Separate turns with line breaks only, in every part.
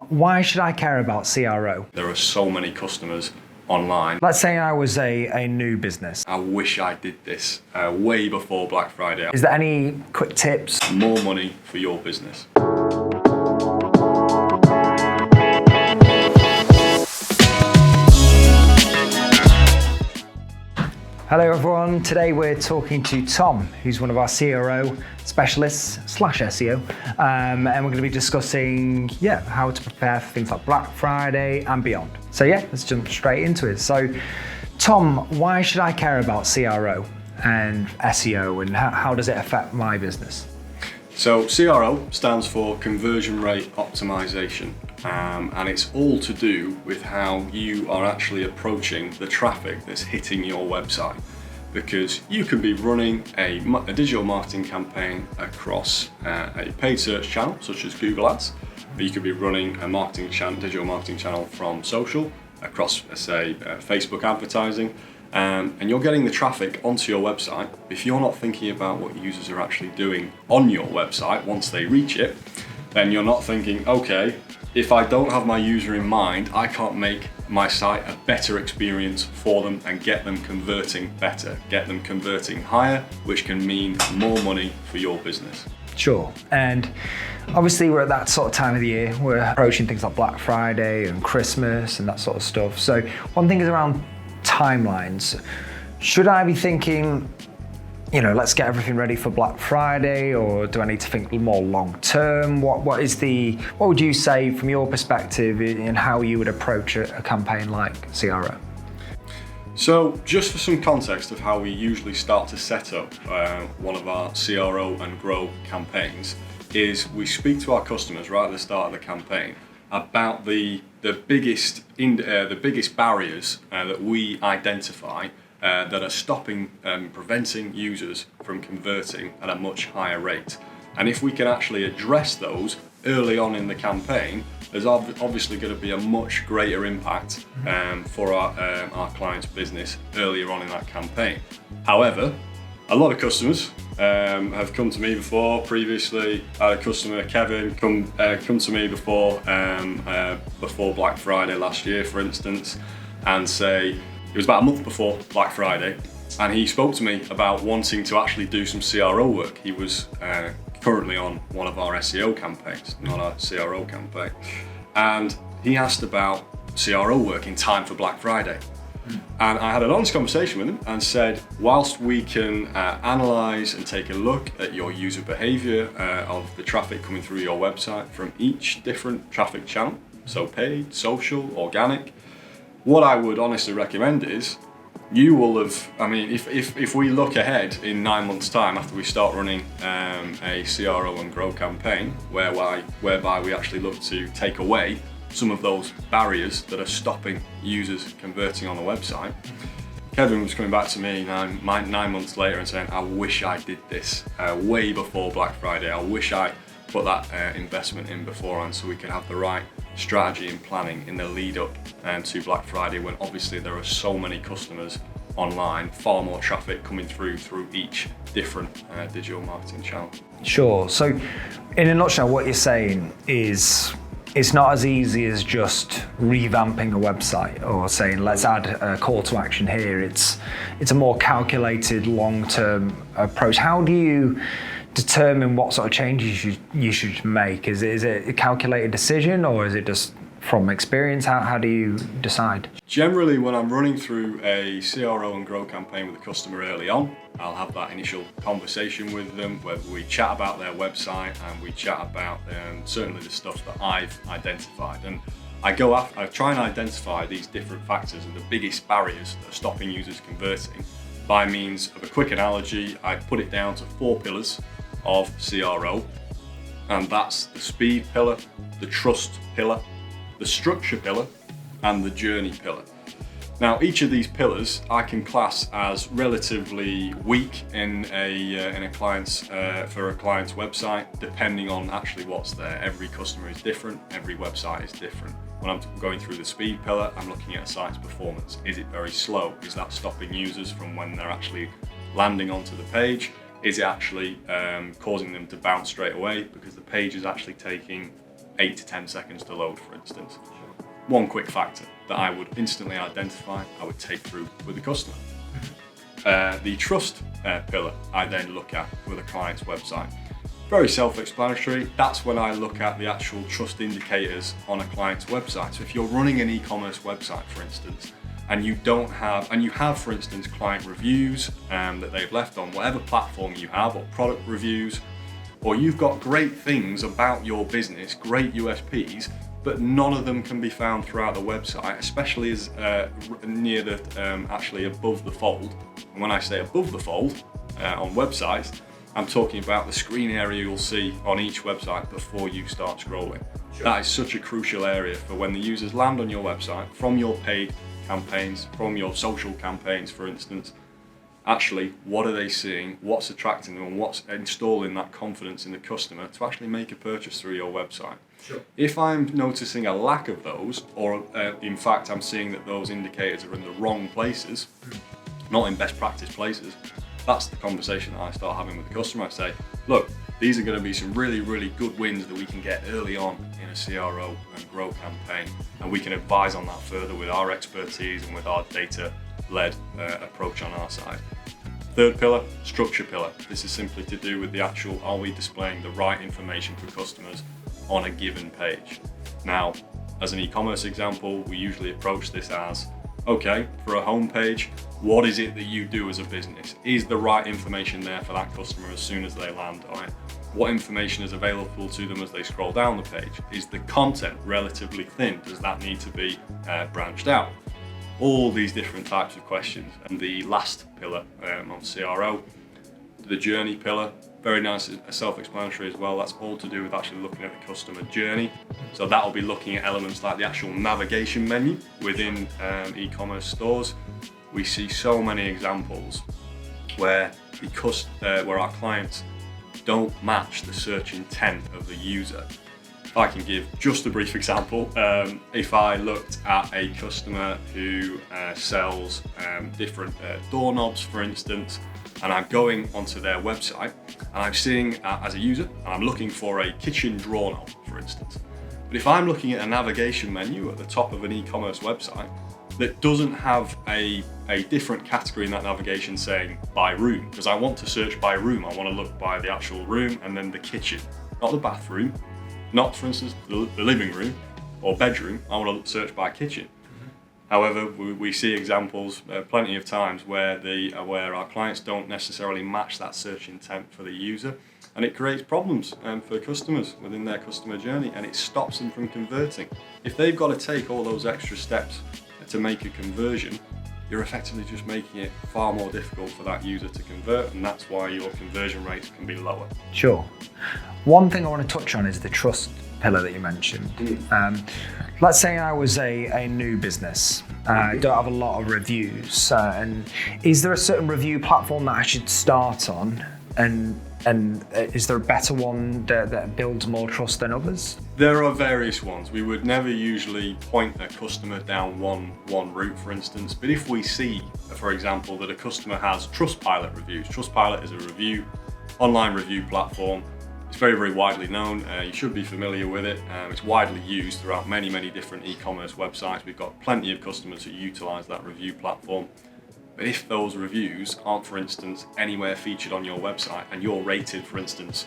why should I care about CRO?
There are so many customers online.
Let's say I was a new business.
I wish I did this way before Black Friday.
Is there any quick tips?
More money for your business.
Hello everyone, today we're talking to Tom, who's one of our CRO specialists / SEO, and we're going to be discussing how to prepare for things like Black Friday and beyond. So let's jump straight into it. So Tom, why should I care about CRO and SEO, and how does it affect my business?
So CRO stands for Conversion Rate Optimisation, and it's all to do with how you are actually approaching the traffic that's hitting your website. Because you could be running a digital marketing campaign across a paid search channel such as Google Ads, or you could be running a digital marketing channel from social across, say, Facebook advertising. And you're getting the traffic onto your website. If you're not thinking about what users are actually doing on your website once they reach it, then you're not thinking, okay, if I don't have my user in mind, I can't make my site a better experience for them and get them converting better, get them converting higher, which can mean more money for your business.
Sure, and obviously we're at that sort of time of the year. We're approaching things like Black Friday and Christmas and that sort of stuff. So one thing is around timelines. Should I be thinking, let's get everything ready for Black Friday, or do I need to think more long term? What would you say from your perspective in how you would approach a campaign like CRO?
So just for some context of how we usually start to set up one of our CRO and Grow campaigns is we speak to our customers right at the start of the campaign about the biggest barriers that we identify that are stopping preventing users from converting at a much higher rate. And if we can actually address those early on in the campaign, there's obviously going to be a much greater impact for our client's business earlier on in that campaign. However, a lot of customers have come to me before. Previously, I had a customer, Kevin, come to me before Black Friday last year, for instance, and say it was about a month before Black Friday, and he spoke to me about wanting to actually do some CRO work. He was currently on one of our SEO campaigns, not our CRO campaign, and he asked about CRO work in time for Black Friday. And I had an honest conversation with him and said, whilst we can analyse and take a look at your user behaviour of the traffic coming through your website from each different traffic channel, so paid, social, organic, what I would honestly recommend is you will have, if we look ahead in 9 months' time after we start running a CRO and Grow campaign, whereby we actually look to take away some of those barriers that are stopping users converting on the website. Kevin was coming back to me 9 months later and saying, I wish I did this way before Black Friday. I wish I put that investment in beforehand so we could have the right strategy and planning in the lead up to Black Friday, when obviously there are so many customers online, far more traffic coming through each different digital marketing channel.
Sure, so in a nutshell, what you're saying is it's not as easy as just revamping a website or saying, let's add a call to action here. It's a more calculated long-term approach. How do you determine what sort of changes you should make? Is it a calculated decision, or is it just from experience? How do you decide?
Generally, when I'm running through a CRO and Grow campaign with a customer early on, I'll have that initial conversation with them where we chat about their website and we chat about certainly the stuff that I've identified. And I try and identify these different factors and the biggest barriers that are stopping users converting. By means of a quick analogy, I put it down to 4 pillars of CRO, and that's the speed pillar, the trust pillar, the structure pillar, and the journey pillar. Now, each of these pillars I can class as relatively weak in a client's for a client's website, depending on actually what's there. Every customer is different, every website is different. When I'm going through the speed pillar, I'm looking at a site's performance. Is it very slow? Is that stopping users from when they're actually landing onto the page? Is it actually causing them to bounce straight away because the page is actually taking 8 to 10 seconds to load, for instance. One quick factor that I would instantly identify, I would take through with the customer. The trust pillar I then look at with a client's website. Very self-explanatory. That's when I look at the actual trust indicators on a client's website. So if you're running an e-commerce website, for instance, and you have, for instance, client reviews that they've left on whatever platform you have, or product reviews, or you've got great things about your business, great USPs, but none of them can be found throughout the website, especially as near the actually above the fold. And when I say above the fold on websites, I'm talking about the screen area you'll see on each website before you start scrolling. Sure. That is such a crucial area for when the users land on your website from your paid campaigns, from your social campaigns, for instance. Actually, what are they seeing, what's attracting them, and what's installing that confidence in the customer to actually make a purchase through your website. Sure. If I'm noticing a lack of those, or in fact I'm seeing that those indicators are in the wrong places, not in best practice places, that's the conversation that I start having with the customer. I say, look, these are going to be some really, really good wins that we can get early on in a CRO and grow campaign, and we can advise on that further with our expertise and with our data-led approach on our side. Third pillar, structure pillar. This is simply to do with the actual, are we displaying the right information for customers on a given page? Now, as an e-commerce example, we usually approach this as, okay, for a home page, what is it that you do as a business? Is the right information there for that customer as soon as they land on it? What information is available to them as they scroll down the page? Is the content relatively thin? Does that need to be branched out? All these different types of questions. And the last pillar on CRO, the journey pillar, very nice, self-explanatory as well. That's all to do with actually looking at the customer journey. So that'll be looking at elements like the actual navigation menu within e-commerce stores. We see so many examples where where our clients don't match the search intent of the user. If I can give just a brief example, if I looked at a customer who sells different doorknobs, for instance, and I'm going onto their website and I'm seeing as a user, and I'm looking for a kitchen drawer knob, for instance. But if I'm looking at a navigation menu at the top of an e-commerce website that doesn't have a different category in that navigation saying by room, because I want to search by room, I want to look by the actual room and then the kitchen, not the bathroom, not, for instance, the living room or bedroom, I want to search by kitchen. However, we see examples plenty of times where our clients don't necessarily match that search intent for the user, and it creates problems for customers within their customer journey, and it stops them from converting. If they've got to take all those extra steps to make a conversion, you're effectively just making it far more difficult for that user to convert, and that's why your conversion rates can be lower.
Sure. One thing I want to touch on is the trust pillar that you mentioned. Let's say I was a new business, don't have a lot of reviews, and is there a certain review platform that I should start on, and is there a better one that builds more trust than others?
There are various ones. We would never usually point a customer down one route, for instance, but if we see, for example, that a customer has Trustpilot reviews. Trustpilot is a online review platform. It's very, very widely known. You should be familiar with it. It's widely used throughout many, many different e-commerce websites. We've got plenty of customers who utilize that review platform. But if those reviews aren't, for instance, anywhere featured on your website and you're rated, for instance,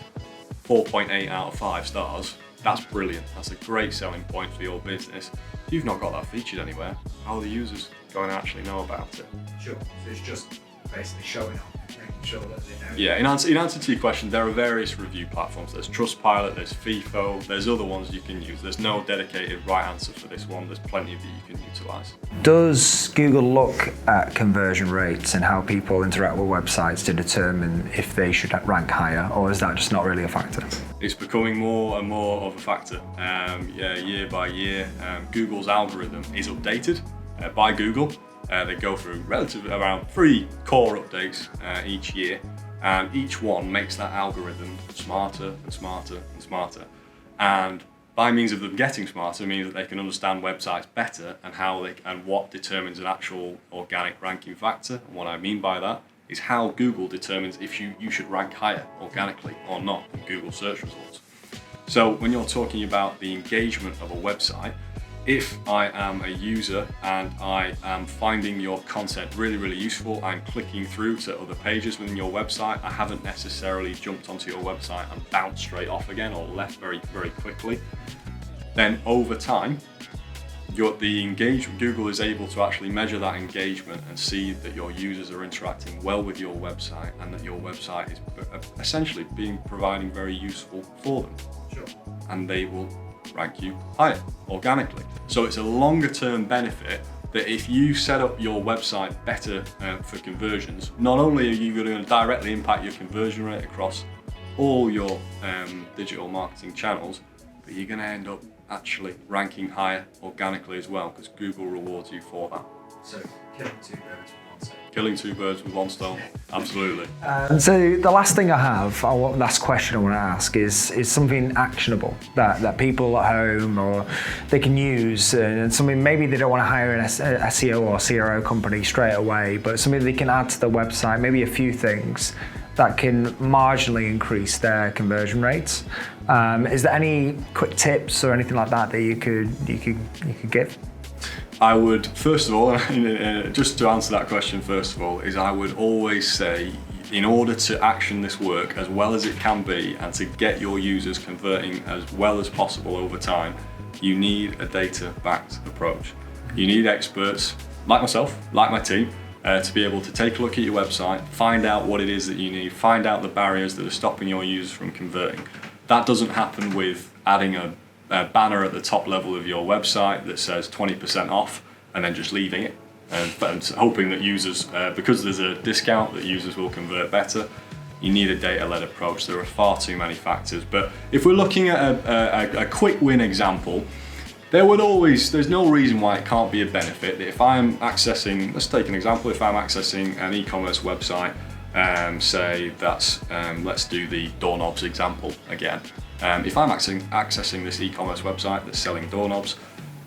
4.8 out of 5 stars, that's brilliant. That's a great selling point for your business. If you've not got that featured anywhere, how are the users going to actually know about it?
Sure. So it's just basically showing up. Sure that they know.
Yeah, in answer to your question, there are various review platforms. There's Trustpilot, there's FIFO, there's other ones you can use. There's no dedicated right answer for this one. There's plenty that you can utilize.
Does Google look at conversion rates and how people interact with websites to determine if they should rank higher, or is that just not really a factor?
It's becoming more and more of a factor. Year by year, Google's algorithm is updated by Google. They go through around 3 core updates each year, and each one makes that algorithm smarter and smarter and smarter. And by means of them getting smarter means that they can understand websites better and what determines an actual organic ranking factor. And what I mean by that is how Google determines if you should rank higher organically or not in Google search results. So when you're talking about the engagement of a website, if I am a user and I am finding your content really, really useful, I'm clicking through to other pages within your website, I haven't necessarily jumped onto your website and bounced straight off again or left very, very quickly, then over time, Google is able to actually measure that engagement and see that your users are interacting well with your website and that your website is essentially providing very useful for them.
Sure.
And they will rank you higher organically. So it's a longer term benefit that if you set up your website better for conversions, not only are you going to directly impact your conversion rate across all your digital marketing channels, but you're going to end up actually ranking higher organically as well, because Google rewards you for that.
So killing two birds with one stone.
Killing two birds with one stone, absolutely.
So the last thing I have, last question I want to ask is something actionable that people at home or they can use, and something maybe they don't want to hire an SEO or CRO company straight away, but something they can add to the website, maybe a few things that can marginally increase their conversion rates. Is there any quick tips or anything like that you could give?
I would, first of all, just to answer that question first of all, is I would always say, in order to action this work as well as it can be and to get your users converting as well as possible over time, you need a data-backed approach. You need experts like myself, like my team, to be able to take a look at your website, find out what it is that you need, find out the barriers that are stopping your users from converting. That doesn't happen with adding a banner at the top level of your website that says 20% off and then just leaving it and hoping that users, because there's a discount, that users will convert better. You need a data-led approach. There are far too many factors. But if we're looking at a quick win example, there's no reason why it can't be a benefit that if I'm accessing, let's take an example, if I'm accessing an e-commerce website, say that's, let's do the doorknobs example again. If I'm accessing this e-commerce website that's selling doorknobs,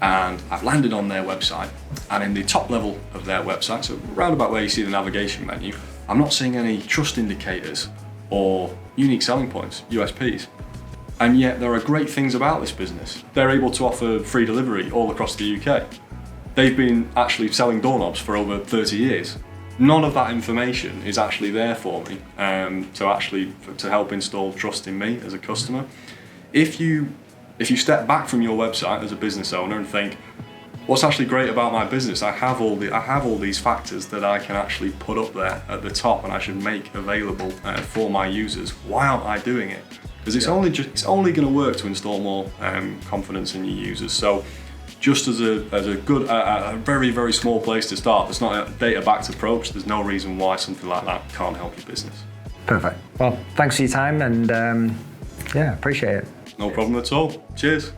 and I've landed on their website, and in the top level of their website, so round about where you see the navigation menu, I'm not seeing any trust indicators or unique selling points, USPs. And yet there are great things about this business. They're able to offer free delivery all across the UK. They've been actually selling doorknobs for over 30 years. None of that information is actually there for me to help install trust in me as a customer. If you step back from your website as a business owner and think, what's actually great about my business? I have all these factors that I can actually put up there at the top and I should make available for my users. Why aren't I doing it? Because it's only going to work to install more confidence in your users. So just as a very, very small place to start, there's not a data-backed approach, there's no reason why something like that can't help your business.
Perfect. Well, thanks for your time and appreciate it.
No problem at all. Cheers.